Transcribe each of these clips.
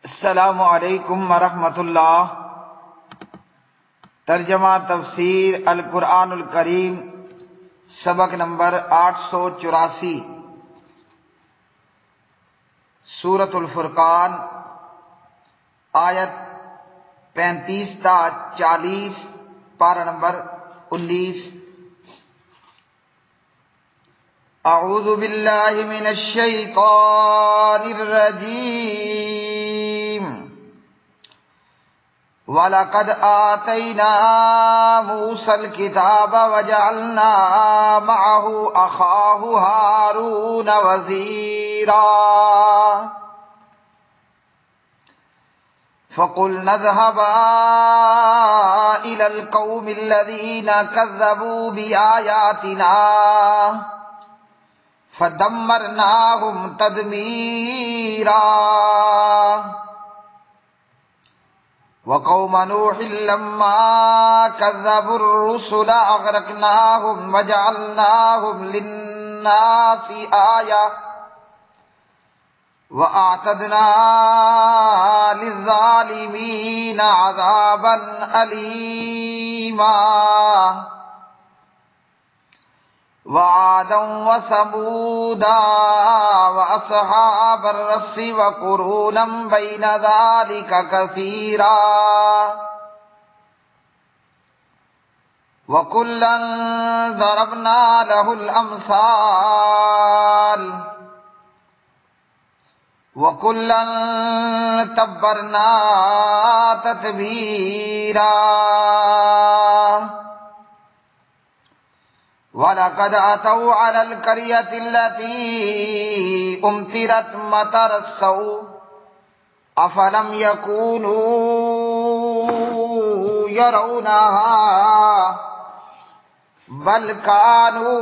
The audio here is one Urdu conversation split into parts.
السلام علیکم ورحمۃ اللہ۔ ترجمہ تفسیر القرآن الکریم، سبق نمبر 884، سورۃ الفرقان، آیت 35 تا 40، پارہ نمبر 19۔ اعوذ باللہ من الشیطان الرجیم۔ وَلَقَدْ آتَيْنَا مُوسَى الْكِتَابَ وَجَعَلْنَا مَعَهُ أَخَاهُ هَارُونَ وَزِيرًا فَقُلْنَا اذْهَبَا إِلَى الْقَوْمِ الَّذِينَ كَذَّبُوا بِآيَاتِنَا فَدَمَّرْنَاهُمْ تَدْمِيرًا۔ وَقَوْمَ نُوحٍ لَمَّا كَذَّبُوا الرُّسُلَ أَغْرَقْنَاهُمْ وَجَعَلْنَاهُمْ لِلنَّاسِ آيَةً وَأَعْتَدْنَا لِلظَّالِمِينَ عَذَابًا أَلِيمًا۔ وَعَادًا وَثَمُودًا وَأَصْحَابَ الرَّسِّ وَقُرُونًا بَيْنَ ذَلِكَ كَثِيرًا وَكُلًّا ضَرَبْنَا لَهُ الْأَمْثَالَ وَكُلًّا تَبَّرْنَا تَتْبِيرًا۔ وَلَقَدْ أَتَوْا عَلَى الْقَرْيَةِ الَّتِي أُمْطِرَتْ مَطَرَ السَّوْءِ أَفَلَمْ يَكُونُوا يَرَوْنَهَا بَلْ كَانُوا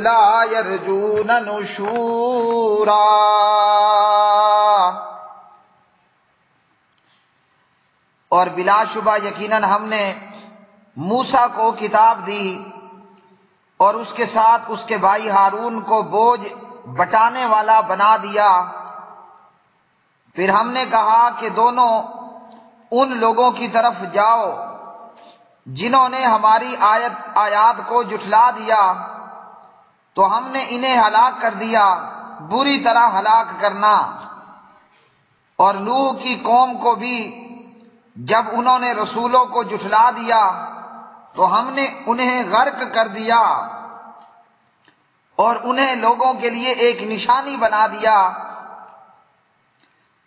لَا يَرْجُونَ نُشُورًا۔ اور بلا شبہ یقیناً ہم نے موسیٰ کو کتاب دی اور اس کے ساتھ اس کے بھائی ہارون کو بوجھ بٹانے والا بنا دیا۔ پھر ہم نے کہا کہ دونوں ان لوگوں کی طرف جاؤ جنہوں نے ہماری آیات کو جھٹلا دیا، تو ہم نے انہیں ہلاک کر دیا، بری طرح ہلاک کرنا۔ اور نوح کی قوم کو بھی جب انہوں نے رسولوں کو جھٹلا دیا تو ہم نے انہیں غرق کر دیا اور انہیں لوگوں کے لیے ایک نشانی بنا دیا،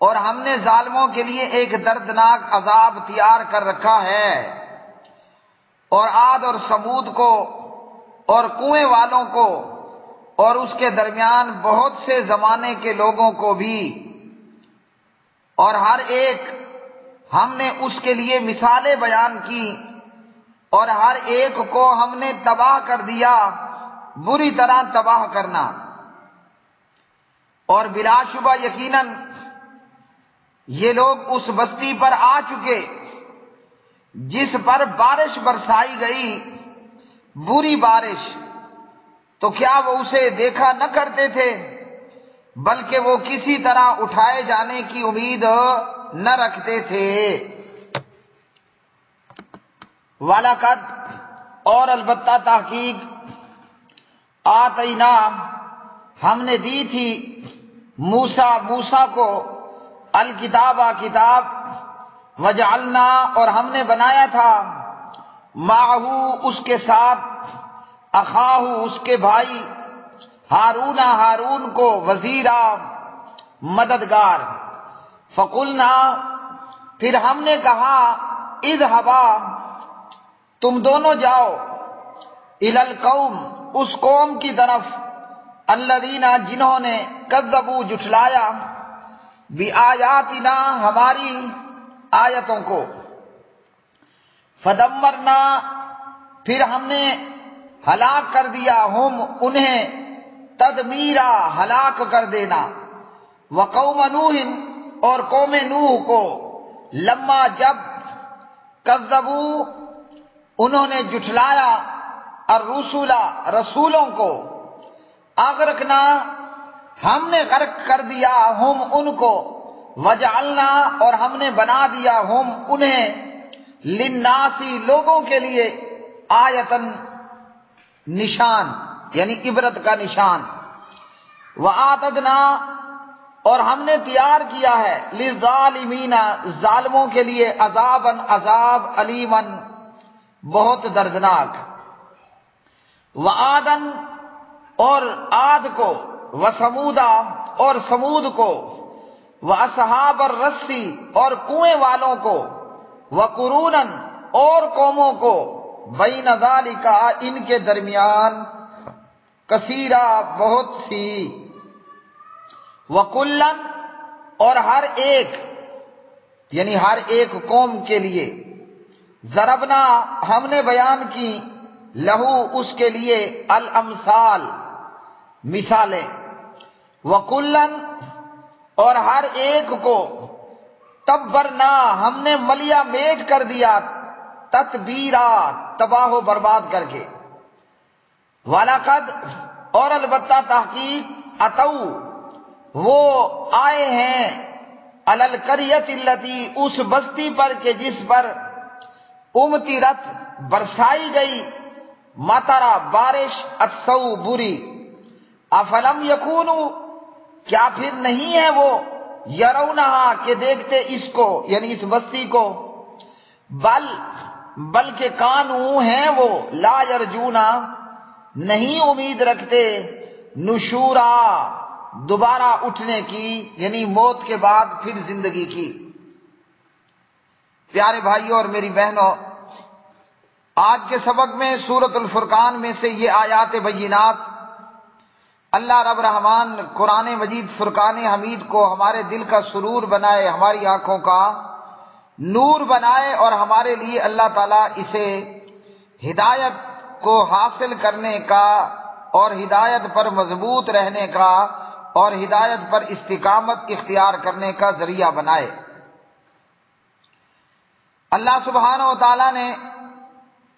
اور ہم نے ظالموں کے لیے ایک دردناک عذاب تیار کر رکھا ہے۔ اور عاد اور ثمود کو اور کنویں والوں کو اور اس کے درمیان بہت سے زمانے کے لوگوں کو بھی، اور ہر ایک ہم نے اس کے لیے مثالیں بیان کی، اور ہر ایک کو ہم نے تباہ کر دیا، بری طرح تباہ کرنا۔ اور بلا شبہ یقیناً یہ لوگ اس بستی پر آ چکے جس پر بارش برسائی گئی، بری بارش، تو کیا وہ اسے دیکھا نہ کرتے تھے، بلکہ وہ کسی طرح اٹھائے جانے کی امید نہ رکھتے تھے۔ وَلَقَدْ، اور البتہ تحقیق، آتینا، ہم نے دی تھی موسیٰ کو الکتاب کتاب، وجعلنا، اور ہم نے بنایا تھا معہ اس کے ساتھ، اخاہ اس کے بھائی، ہارون کو، وزیرا مددگار۔ فقلنا، پھر ہم نے کہا، اذهبا، تم دونوں جاؤ، الی القوم، اس قوم کی طرف، الذین، جنہوں نے کذبوا، جھٹلایا، بآیاتنا، ہماری آیتوں کو، فدمرنا، پھر ہم نے ہلاک کر دیا، ہم انہیں، تدمیرا، ہلاک کر دینا۔ وقوم نوح، اور قوم نوح کو، لما، جب، کذبوا، انہوں نے جھٹلایا، الرسل، رسولوں کو، اغرقنا، ہم نے غرق کر دیا، ہم ان کو، وجعلنا اور ہم نے بنا دیا ہم انہیں للناسی لوگوں کے لیے آیتن نشان یعنی عبرت کا نشان، وآتدنا اور ہم نے تیار کیا ہے للظالمین ظالموں کے لیے عذاباً عذاب علیماً بہت دردناک، وعادن اور عاد کو، وثمودا اور سمود کو، واصحاب الرسی اور کنویں والوں کو، وقرونن اور قوموں کو، بین ذالک ان کے درمیان، کثیرہ بہت سی، وکلن اور ہر ایک یعنی ہر ایک قوم کے لیے، ضربنا ہم نے بیان کی، لہو اس کے لیے، الامثال مثالیں، وکلن اور ہر ایک کو، تبرنا ہم نے ملیا میٹ کر دیا، تتبیرا تباہ و برباد کر کے، وَلَقَدْ اور البتہ تحقیق، اتو وہ آئے ہیں، عَلَى الْقَرْيَةِ الَّتِي اس بستی پر کہ جس پر امطرت برسائی گئی، مطرہ بارش، السوء بری، افلم یکونوا کیا پھر نہیں ہے وہ، یرونہا کہ دیکھتے اس کو یعنی اس بستی کو، بلکہ کانو ہیں وہ، لا یرجونا نہیں امید رکھتے، نشورا دوبارہ اٹھنے کی یعنی موت کے بعد پھر زندگی کی۔ پیارے بھائیوں اور میری بہنوں، آج کے سبق میں سورۃ الفرقان میں سے یہ آیات بینات اللہ رب رحمان قرآن مجید فرقان حمید کو ہمارے دل کا سرور بنائے، ہماری آنکھوں کا نور بنائے، اور ہمارے لیے اللہ تعالیٰ اسے ہدایت کو حاصل کرنے کا اور ہدایت پر مضبوط رہنے کا اور ہدایت پر استقامت اختیار کرنے کا ذریعہ بنائے۔ اللہ سبحانہ و تعالیٰ نے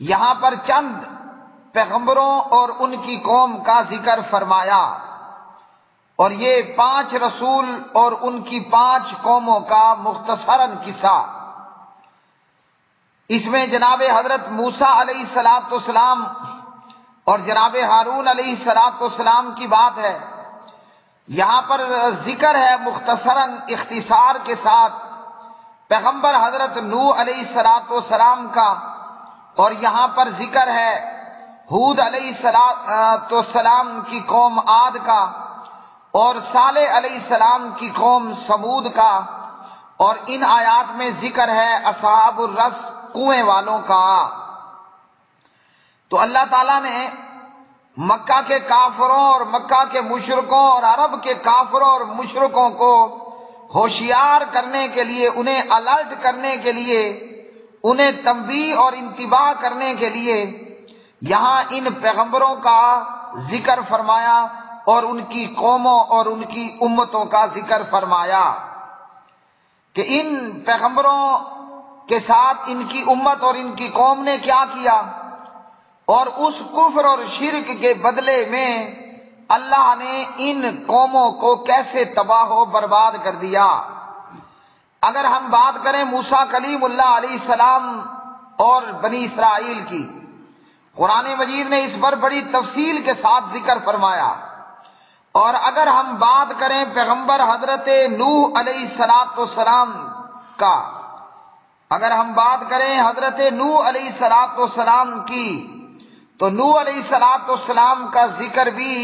یہاں پر چند پیغمبروں اور ان کی قوم کا ذکر فرمایا، اور یہ 5 رسول اور ان کی 5 قوموں کا مختصراً قصہ۔ اس میں جناب حضرت موسیٰ علیہ السلام اور جناب ہارون علیہ السلام کی بات ہے۔ یہاں پر ذکر ہے مختصراً اختصار کے ساتھ پیغمبر حضرت نوح علیہ السلام کا، اور یہاں پر ذکر ہے ہود علیہ السلام کی قوم عاد کا، اور صالح علیہ السلام کی قوم سمود کا، اور ان آیات میں ذکر ہے اصحاب الرس کنویں والوں کا۔ تو اللہ تعالیٰ نے مکہ کے کافروں اور مکہ کے مشرکوں اور عرب کے کافروں اور مشرکوں کو ہوشیار کرنے کے لیے، انہیں الرٹ کرنے کے لیے، انہیں تنبیہ اور انتباہ کرنے کے لیے یہاں ان پیغمبروں کا ذکر فرمایا اور ان کی قوموں اور ان کی امتوں کا ذکر فرمایا کہ ان پیغمبروں کے ساتھ ان کی امت اور ان کی قوم نے کیا کیا، اور اس کفر اور شرک کے بدلے میں اللہ نے ان قوموں کو کیسے تباہ و برباد کر دیا۔ اگر ہم بات کریں موسیٰ کلیم اللہ علیہ السلام اور بنی اسرائیل کی، قرآن مجید نے اس پر بڑی تفصیل کے ساتھ ذکر فرمایا، اور اگر ہم بات کریں پیغمبر حضرت نوح علیہ السلام کا، اگر ہم بات کریں حضرت نوح علیہ السلام کی، تو نوح علیہ السلام کا ذکر بھی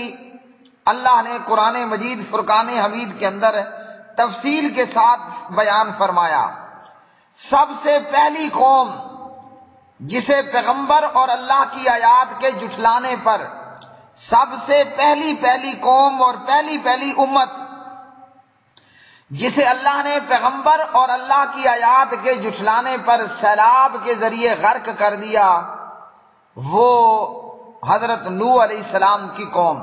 اللہ نے قرآن مجید فرقان حمید کے اندر تفصیل کے ساتھ بیان فرمایا۔ سب سے پہلی قوم جسے پیغمبر اور اللہ کی آیات کے جھٹلانے پر، سب سے پہلی قوم اور پہلی امت جسے اللہ نے پیغمبر اور اللہ کی آیات کے جھٹلانے پر سیلاب کے ذریعے غرق کر دیا، وہ حضرت نوح علیہ السلام کی قوم،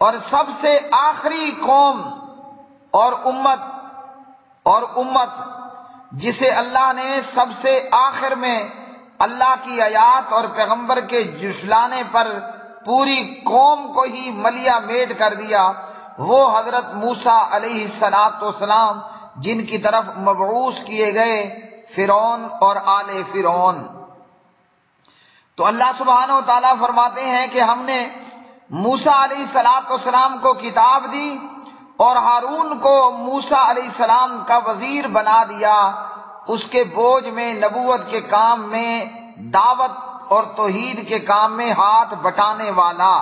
اور سب سے آخری قوم اور امت جسے اللہ نے سب سے آخر میں اللہ کی آیات اور پیغمبر کے جھٹلانے پر پوری قوم کو ہی ملیا میٹ کر دیا، وہ حضرت موسیٰ علیہ السلام، جن کی طرف مبعوث کیے گئے فرعون اور آل فرعون۔ تو اللہ سبحانہ و تعالیٰ فرماتے ہیں کہ ہم نے موسیٰ علیہ السلام کو کتاب دی اور ہارون کو موسیٰ علیہ السلام کا وزیر بنا دیا، اس کے بوجھ میں، نبوت کے کام میں، دعوت اور توحید کے کام میں ہاتھ بٹانے والا۔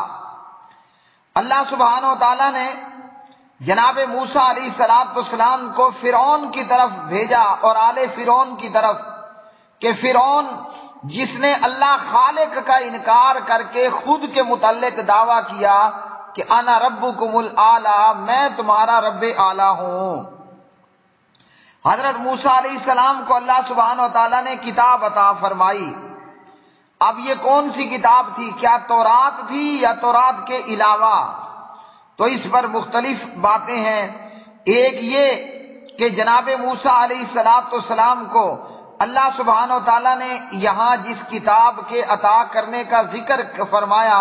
اللہ سبحانہ و تعالیٰ نے جناب موسیٰ علیہ السلام کو فرعون کی طرف بھیجا اور آل فرعون کی طرف، کہ فرعون جس نے اللہ خالق کا انکار کر کے خود کے متعلق دعویٰ کیا کہ انا ربکم الاعلی، میں تمہارا رب اعلی ہوں۔ حضرت موسیٰ علیہ السلام کو اللہ سبحانہ و تعالیٰ نے کتاب عطا فرمائی۔ اب یہ کون سی کتاب تھی؟ کیا تورات تھی یا تورات کے علاوہ؟ تو اس پر مختلف باتیں ہیں۔ ایک یہ کہ جناب موسیٰ علیہ السلام کو اللہ سبحانہ و تعالیٰ نے یہاں جس کتاب کے عطا کرنے کا ذکر فرمایا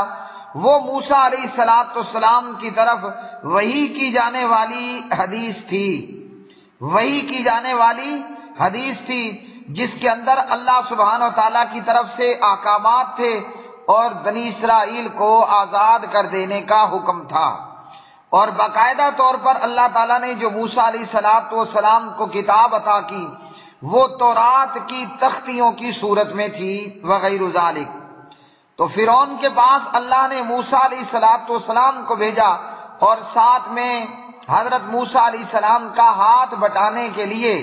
وہ موسیٰ علیہ السلام کی طرف وحی کی جانے والی حدیث تھی، وحی کی جانے والی حدیث تھی جس کے اندر اللہ سبحانہ و تعالیٰ کی طرف سے احکامات تھے اور بنی اسرائیل کو آزاد کر دینے کا حکم تھا۔ اور باقاعدہ طور پر اللہ تعالیٰ نے جو موسیٰ علیہ السلام کو کتاب عطا کی وہ تورات کی تختیوں کی صورت میں تھی وغیرہ ذالک۔ تو فرعون کے پاس اللہ نے موسیٰ علیہ السلام کو بھیجا اور ساتھ میں حضرت موسیٰ علیہ السلام کا ہاتھ بٹانے کے لیے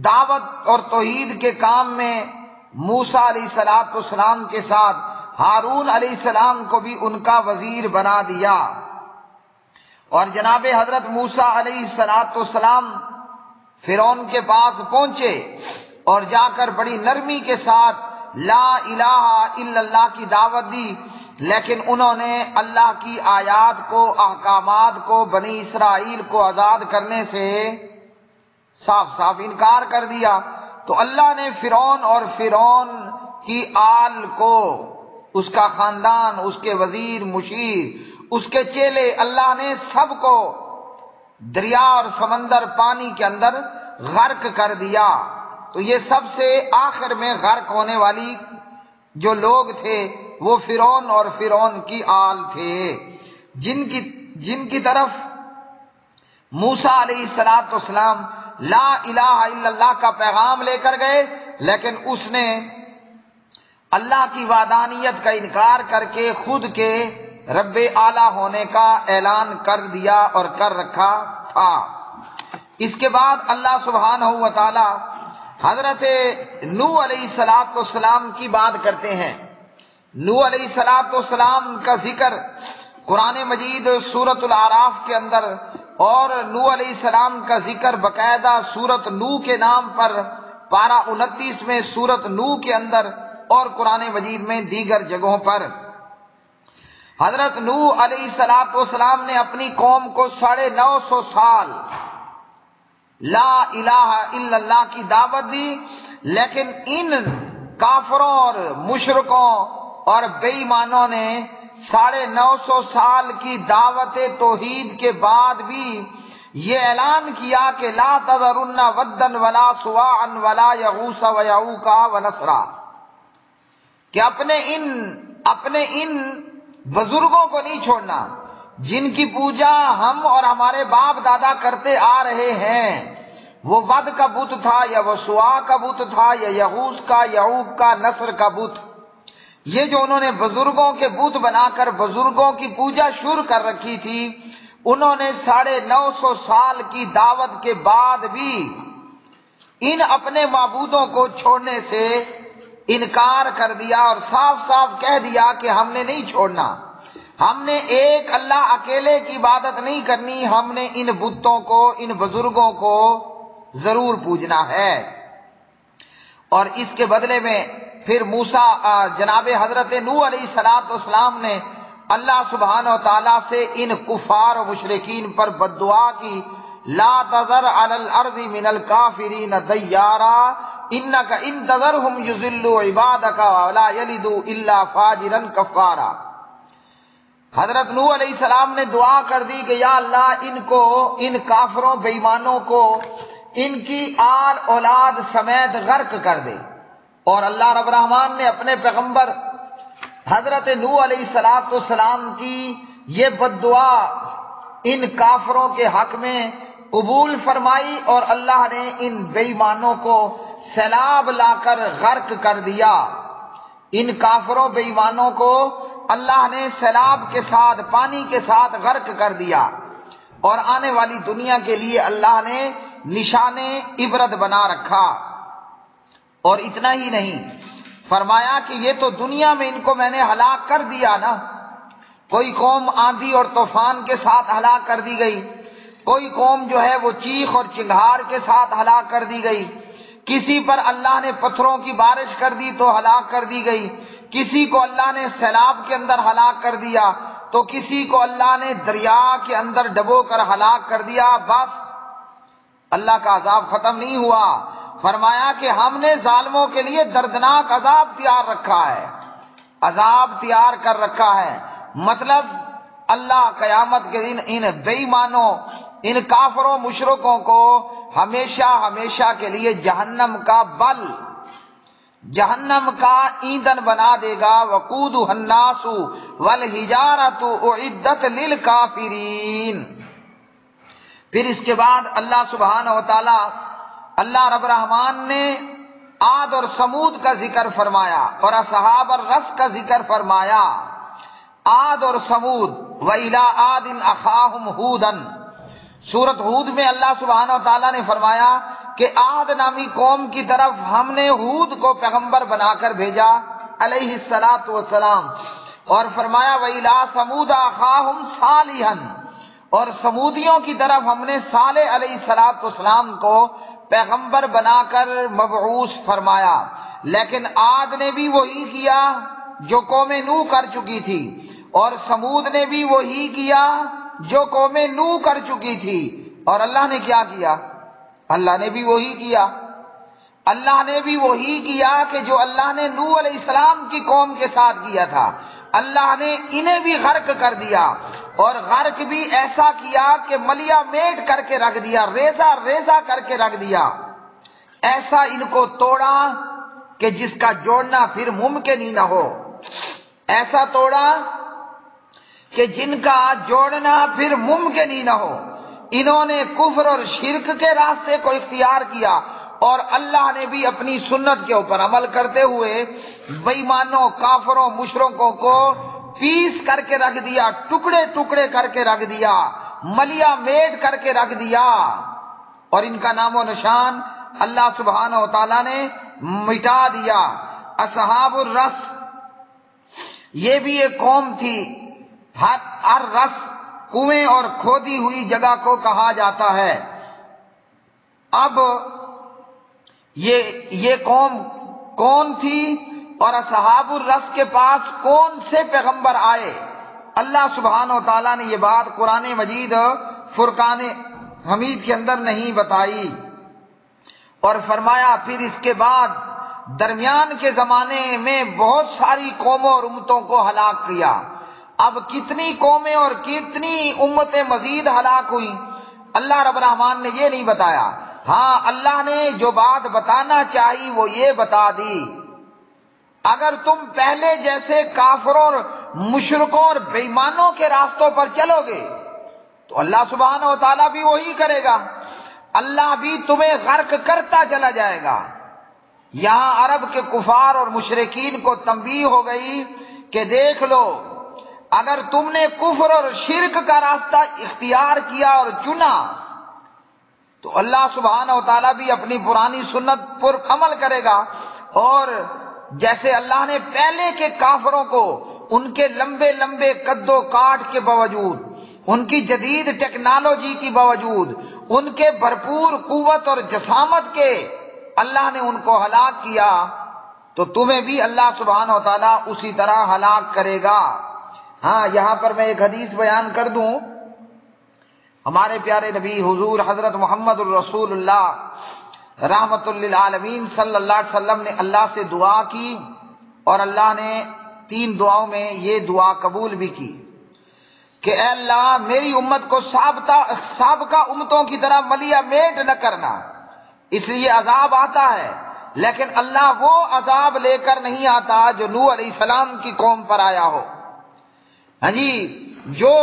دعوت اور توحید کے کام میں موسیٰ علیہ السلام کے ساتھ ہارون علیہ السلام کو بھی ان کا وزیر بنا دیا۔ اور جناب حضرت موسیٰ علیہ السلام فرعون کے پاس پہنچے اور جا کر بڑی نرمی کے ساتھ لا الہ الا اللہ کی دعوت دی، لیکن انہوں نے اللہ کی آیات کو، احکامات کو، بنی اسرائیل کو آزاد کرنے سے صاف صاف انکار کر دیا۔ تو اللہ نے فرعون اور فرعون کی آل کو، اس کا خاندان، اس کے وزیر، مشیر، اس کے چیلے، اللہ نے سب کو دریا اور سمندر، پانی کے اندر غرق کر دیا۔ تو یہ سب سے آخر میں غرق ہونے والی جو لوگ تھے وہ فرعون اور فرعون کی آل تھے، جن کی طرف موسیٰ علیہ السلام لا الہ الا اللہ کا پیغام لے کر گئے، لیکن اس نے اللہ کی وحدانیت کا انکار کر کے خود کے رب اعلیٰ ہونے کا اعلان کر دیا اور کر رکھا تھا۔ اس کے بعد اللہ سبحانہ و تعالی حضرت نوح علیہ السلام کی بات کرتے ہیں۔ نوح علیہ السلام کا ذکر قرآن مجید سورۃ الاعراف کے اندر، اور نوح علیہ السلام کا ذکر باقاعدہ سورۃ نوح کے نام پر پارہ 29 میں سورۃ نوح کے اندر اور قرآن مجید میں دیگر جگہوں پر۔ حضرت نوح علیہ السلام نے اپنی قوم کو 950 سال لا الہ الا اللہ کی دعوت دی، لیکن ان کافروں اور مشرکوں اور بے ایمانوں نے 950 سال کی دعوت توحید کے بعد بھی یہ اعلان کیا کہ لا تذرن ودا ولا سواعا ولا یغوث ویعوق ونسرا، کہ اپنے ان بزرگوں کو نہیں چھوڑنا جن کی پوجا ہم اور ہمارے باپ دادا کرتے آ رہے ہیں۔ وہ ود کا بت تھا، یا وہ سوا کا بت تھا، یا یغوث کا، یعوق کا، نصر کا بت۔ یہ جو انہوں نے بزرگوں کے بت بنا کر بزرگوں کی پوجا شروع کر رکھی تھی، انہوں نے 950 سال کی دعوت کے بعد بھی ان اپنے معبودوں کو چھوڑنے سے انکار کر دیا اور صاف صاف کہہ دیا کہ ہم نے نہیں چھوڑنا، ہم نے ایک اللہ اکیلے کی عبادت نہیں کرنی، ہم نے ان بتوں کو، ان بزرگوں کو ضرور پوجنا ہے۔ اور اس کے بدلے میں پھر موسیٰ جناب حضرت نوح علیہ السلام نے اللہ سبحانہ و تعالیٰ سے ان کفار و مشرکین پر بد دعا کی، لا تذر علی الارض من الکافرین دیارا انک ان تذرہم یضلوا عبادک ولا یلدوا الا فاجرا کفارا۔ حضرت نوح علیہ السلام نے دعا کر دی کہ یا اللہ ان کو، ان کافروں بے ایمانوں کو ان کی آل اولاد سمیت غرق کر دے۔ اور اللہ رب الرحمن نے اپنے پیغمبر حضرت نوح علیہ السلام کی یہ بد دعا ان کافروں کے حق میں قبول فرمائی، اور اللہ نے ان بے ایمانوں کو سیلاب لا کر غرق کر دیا۔ ان کافروں بے ایمانوں کو اللہ نے سیلاب کے ساتھ، پانی کے ساتھ غرق کر دیا، اور آنے والی دنیا کے لیے اللہ نے نشان عبرت بنا رکھا۔ اور اتنا ہی نہیں، فرمایا کہ یہ تو دنیا میں ان کو میں نے ہلاک کر دیا نا۔ کوئی قوم آندھی اور طوفان کے ساتھ ہلاک کر دی گئی، کوئی قوم جو ہے وہ چیخ اور چنگھاڑ کے ساتھ ہلاک کر دی گئی، کسی پر اللہ نے پتھروں کی بارش کر دی تو ہلاک کر دی گئی، کسی کو اللہ نے سیلاب کے اندر ہلاک کر دیا، تو کسی کو اللہ نے دریا کے اندر ڈبو کر ہلاک کر دیا۔ بس اللہ کا عذاب ختم نہیں ہوا، فرمایا کہ ہم نے ظالموں کے لیے دردناک عذاب تیار رکھا ہے، عذاب تیار کر رکھا ہے۔ مطلب اللہ قیامت کے دن ان بے ایمانوں، ان کافروں مشرکوں کو ہمیشہ ہمیشہ کے لیے جہنم کا بل، جہنم کا ایندھن بنا دے گا۔ وقودها الناس والحجارة اعدت للکافرین۔ پھر اس کے بعد اللہ سبحانہ و تعالی، اللہ رب الرحمن نے عاد اور سمود کا ذکر فرمایا اور اصحاب الرس کا ذکر فرمایا۔ عاد اور سمود، وَإِلَىٰ عَادٍ أَخَاهُمْ هُودًا، سورۃ ہود میں اللہ سبحانہ و تعالیٰ نے فرمایا کہ عاد نامی قوم کی طرف ہم نے ہود کو پیغمبر بنا کر بھیجا علیہ السلام، اور فرمایا وَإِلَىٰ ثَمُودَ أَخَاهُمْ صَالِحًا، اور سمودیوں کی طرف ہم نے صالح علیہ السلام کو پیغمبر بنا کر مبعوث فرمایا۔ لیکن عاد نے بھی وہی کیا جو قوم نوح کر چکی تھی، اور سمود نے بھی وہی کیا جو قوم نوح کر چکی تھی، اور اللہ نے کیا کیا؟ اللہ نے بھی وہی کیا، اللہ نے بھی وہی کیا کہ جو اللہ نے نوح علیہ السلام کی قوم کے ساتھ کیا تھا، اللہ نے انہیں بھی غرق کر دیا، اور غرق بھی ایسا کیا کہ ملیا میٹ کر کے رکھ دیا، ریزہ ریزہ کر کے رکھ دیا، ایسا ان کو توڑا کہ جس کا جوڑنا پھر ممکن ہی نہ ہو، ایسا توڑا کہ جن کا جوڑنا پھر ممکن ہی نہ ہو۔ انہوں نے کفر اور شرک کے راستے کو اختیار کیا، اور اللہ نے بھی اپنی سنت کے اوپر عمل کرتے ہوئے بے ایمانوں، کافروں، مشرکوں کو پیس کر کے رکھ دیا، ٹکڑے ٹکڑے کر کے رکھ دیا، ملیا میٹ کر کے رکھ دیا، اور ان کا نام و نشان اللہ سبحانہ و تعالیٰ نے مٹا دیا۔ اصحاب الرس، یہ بھی ایک قوم تھی۔ ہر رس کنویں اور کھودی ہوئی جگہ کو کہا جاتا ہے۔ اب یہ قوم کون تھی اور اصحاب الرس کے پاس کون سے پیغمبر آئے؟ اللہ سبحانہ و تعالیٰ نے یہ بات قرآن مجید فرقان حمید کے اندر نہیں بتائی، اور فرمایا پھر اس کے بعد درمیان کے زمانے میں بہت ساری قوموں اور امتوں کو ہلاک کیا۔ اب کتنی قومیں اور کتنی امتیں مزید ہلاک ہوئی اللہ رب الرحمن نے یہ نہیں بتایا۔ ہاں اللہ نے جو بات بتانا چاہی وہ یہ بتا دی، اگر تم پہلے جیسے کافروں اور مشرکوں اور بے ایمانوں کے راستوں پر چلو گے تو اللہ سبحانہ و تعالیٰ بھی وہی کرے گا، اللہ بھی تمہیں غرق کرتا چلا جائے گا۔ یہاں عرب کے کفار اور مشرکین کو تنبیہ ہو گئی کہ دیکھ لو، اگر تم نے کفر اور شرک کا راستہ اختیار کیا اور چنا تو اللہ سبحانہ و تعالیٰ بھی اپنی پرانی سنت پر عمل کرے گا، اور جیسے اللہ نے پہلے کے کافروں کو ان کے لمبے لمبے قد و کاٹ کے باوجود، ان کی جدید ٹیکنالوجی کی باوجود، ان کے بھرپور قوت اور جسامت کے اللہ نے ان کو ہلاک کیا، تو تمہیں بھی اللہ سبحانہ و تعالیٰ اسی طرح ہلاک کرے گا۔ ہاں یہاں پر میں ایک حدیث بیان کر دوں، ہمارے پیارے نبی حضور حضرت محمد الرسول اللہ رحمت للعالمین صلی اللہ علیہ وسلم نے اللہ سے دعا کی، اور اللہ نے 3 دعاؤں میں یہ دعا قبول بھی کی کہ اے اللہ میری امت کو سابقہ امتوں کی طرح ملیا میٹ نہ کرنا، اس لیے عذاب آتا ہے، لیکن اللہ وہ عذاب لے کر نہیں آتا جو نوح علیہ السلام کی قوم پر آیا ہو، ہاں جی، جو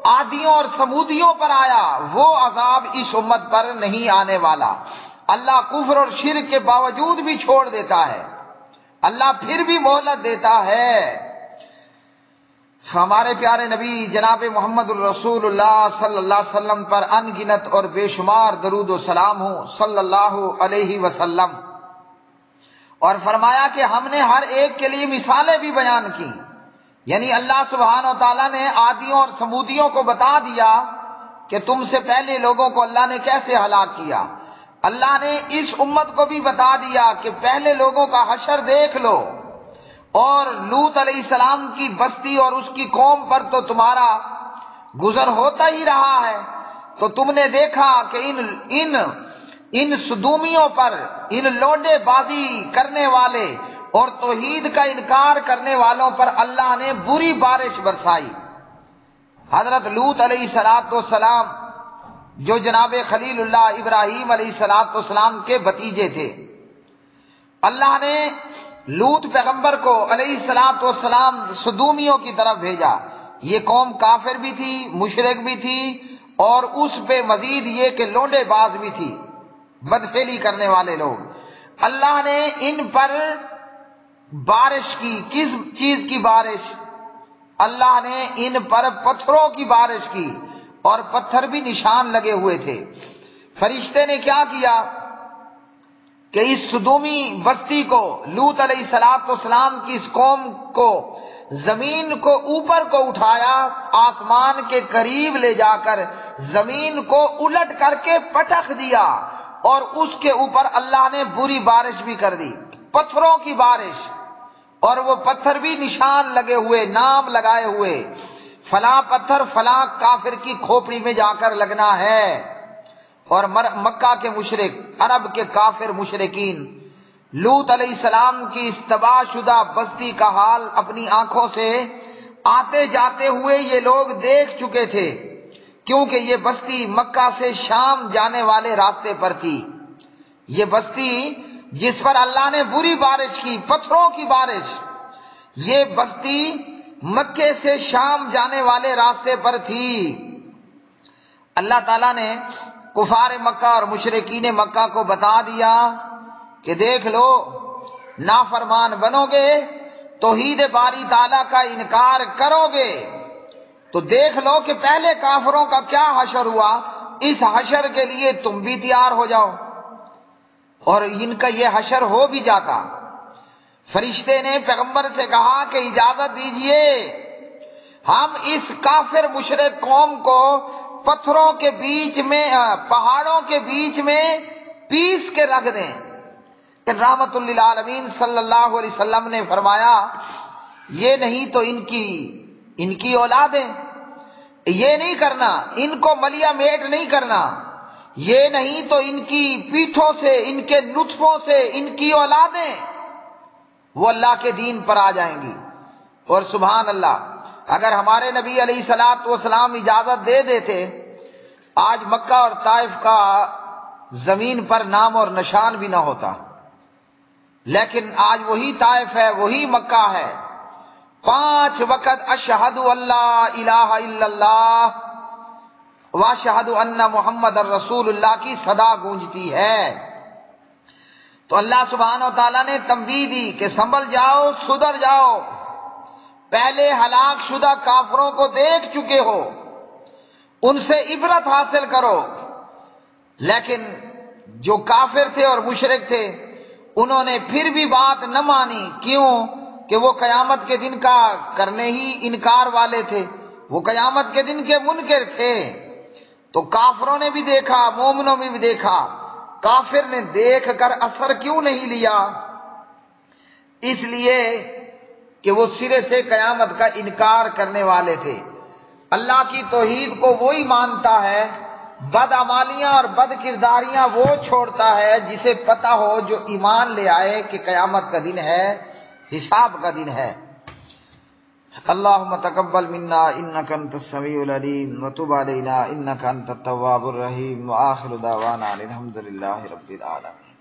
عادیوں اور سمودیوں پر آیا وہ عذاب اس امت پر نہیں آنے والا۔ اللہ کفر اور شرک کے باوجود بھی چھوڑ دیتا ہے، اللہ پھر بھی مہلت دیتا ہے۔ ہمارے پیارے نبی جناب محمد الرسول اللہ صلی اللہ علیہ وسلم پر ان گنت اور بے شمار درود و سلام ہو صلی اللہ علیہ وسلم، اور فرمایا کہ ہم نے ہر ایک کے لیے مثالیں بھی بیان کی، یعنی اللہ سبحانہ و تعالیٰ نے عادیوں اور سمودیوں کو بتا دیا کہ تم سے پہلے لوگوں کو اللہ نے کیسے ہلاک کیا، اللہ نے اس امت کو بھی بتا دیا کہ پہلے لوگوں کا حشر دیکھ لو، اور لوط علیہ السلام کی بستی اور اس کی قوم پر تو تمہارا گزر ہوتا ہی رہا ہے، تو تم نے دیکھا کہ ان صدومیوں پر، ان لوڈے بازی کرنے والے اور توحید کا انکار کرنے والوں پر اللہ نے بری بارش برسائی۔ حضرت لوط علیہ السلام جو جناب خلیل اللہ ابراہیم علیہ السلام کے بھتیجے تھے، اللہ نے لوط پیغمبر کو علیہ السلام صدومیوں کی طرف بھیجا۔ یہ قوم کافر بھی تھی، مشرک بھی تھی، اور اس پہ مزید یہ کہ لونڈے باز بھی تھی، بدفعلی کرنے والے لوگ۔ اللہ نے ان پر بارش کی، کس چیز کی بارش؟ اللہ نے ان پر پتھروں کی بارش کی، اور پتھر بھی نشان لگے ہوئے تھے۔ فرشتے نے کیا کیا کہ اس صدومی بستی کو، لوط علیہ السلام کی اس قوم کو، زمین کو اوپر کو اٹھایا، آسمان کے قریب لے جا کر زمین کو الٹ کر کے پٹخ دیا، اور اس کے اوپر اللہ نے بری بارش بھی کر دی، پتھروں کی بارش، اور وہ پتھر بھی نشان لگے ہوئے، نام لگائے ہوئے، فلاں پتھر فلاں کافر کی کھوپڑی میں جا کر لگنا ہے۔ اور مکہ کے مشرک، عرب کے کافر مشرکین، لوط علیہ السلام کی اس تباہ شدہ بستی کا حال اپنی آنکھوں سے آتے جاتے ہوئے یہ لوگ دیکھ چکے تھے، کیونکہ یہ بستی مکہ سے شام جانے والے راستے پر تھی۔ یہ بستی جس پر اللہ نے بری بارش کی، پتھروں کی بارش، یہ بستی مکے سے شام جانے والے راستے پر تھی۔ اللہ تعالیٰ نے کفار مکہ اور مشرکین مکہ کو بتا دیا کہ دیکھ لو، نافرمان بنو گے، توحید باری تعالیٰ کا انکار کرو گے، تو دیکھ لو کہ پہلے کافروں کا کیا حشر ہوا، اس حشر کے لیے تم بھی تیار ہو جاؤ۔ اور ان کا یہ حشر ہو بھی جاتا۔ فرشتے نے پیغمبر سے کہا کہ اجازت دیجئے، ہم اس کافر مشرک قوم کو پتھروں کے بیچ میں، پہاڑوں کے بیچ میں پیس کے رکھ دیں۔ کہ رحمت للعالمین صلی اللہ علیہ وسلم نے فرمایا، یہ نہیں تو ان کی اولادیں، یہ نہیں کرنا، ان کو ملیا میٹ نہیں کرنا، یہ نہیں تو ان کی پیٹھوں سے، ان کے نطفوں سے ان کی اولادیں وہ اللہ کے دین پر آ جائیں گی۔ اور سبحان اللہ، اگر ہمارے نبی علیہ الصلوۃ والسلام اجازت دے دیتے، آج مکہ اور طائف کا زمین پر نام اور نشان بھی نہ ہوتا، لیکن آج وہی طائف ہے، وہی مکہ ہے، 5 وقت اشہد اللہ الہ الا اللہ واشہد ان محمد الرسول اللہ کی صدا گونجتی ہے۔ تو اللہ سبحانہ و تعالیٰ نے تنبیہ دی کہ سنبھل جاؤ، سدھر جاؤ، پہلے ہلاک شدہ کافروں کو دیکھ چکے ہو، ان سے عبرت حاصل کرو۔ لیکن جو کافر تھے اور مشرک تھے، انہوں نے پھر بھی بات نہ مانی، کیوں کہ وہ قیامت کے دن کا کرنے ہی انکار والے تھے، وہ قیامت کے دن کے منکر تھے۔ تو کافروں نے بھی دیکھا، مومنوں نے بھی دیکھا، کافر نے دیکھ کر اثر کیوں نہیں لیا؟ اس لیے کہ وہ سرے سے قیامت کا انکار کرنے والے تھے۔ اللہ کی توحید کو وہی مانتا ہے، بدعمالیاں اور بد کرداریاں وہ چھوڑتا ہے جسے پتہ ہو، جو ایمان لے آئے کہ قیامت کا دن ہے، حساب کا دن ہے۔ اللهم تقبل منا انك انت السميع العليم وتب علينا انك انت التواب الرحيم، وآخر دعوانا الحمد لله رب العالمين.